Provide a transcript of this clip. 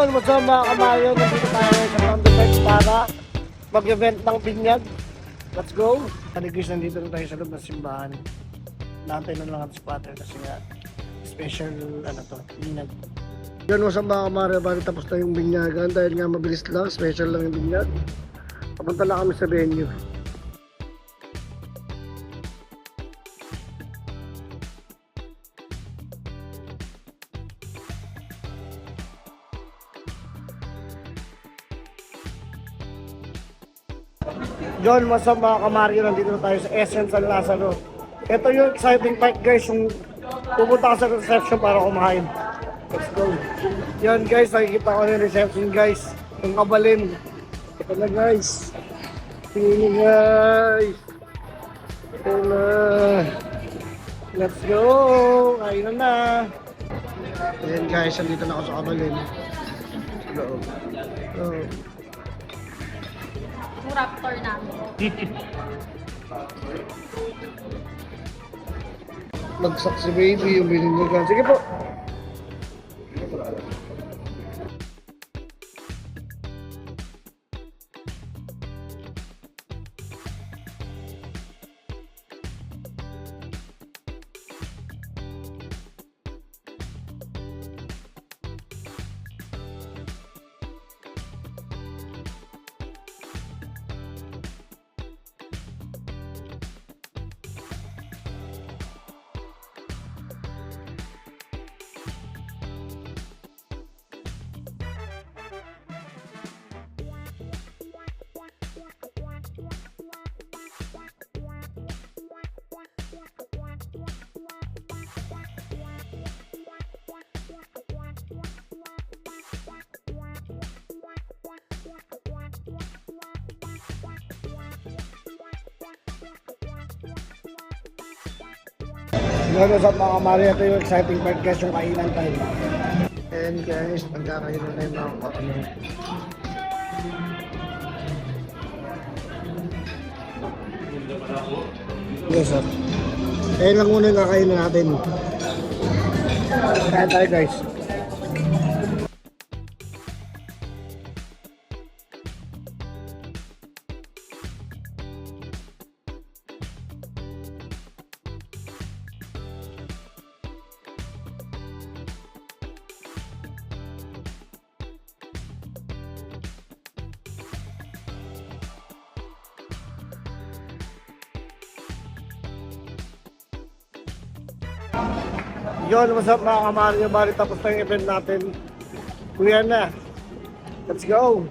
Yun, what's up mga kamayo? Nandito tayo sa Roundabout para mag-event ng binyag. Let's go! Guys, nandito na tayo sa loob ng simbahan. Naantay na lang ang spotter kasi nga special binyag. Yun, what's up mga kamayo? Bali tapos na yung binyagan dahil nga mabilis lang, special lang yung binyag. Papunta na kami sa venue. John, what's up mga kamaryo? Nandito na tayo sa SM San Lazaro. Ito yung exciting part guys, yung pupunta ka sa reception para kumain. Let's go. Yan guys, nakikita ko na yung reception guys. Yung kabalin. Ito na guys. Tingin guys. Ito na. Let's go. Kain na. Yan guys, nandito na ako sa kabalin. Hello. Hello. Raptor namin. Magsak si baby yung binindigan. Sige po. Ngayon sa mga kamari, ito yung exciting part guys, yung kainan time. And guys, pagkakainan na yung mga kapatid. Yes sir. Kaya lang muna yung kakainan natin. Kaya tayo guys. Yun, what's up mga kamaryo? Bali tapos na yung event natin. Kuya na. Let's go!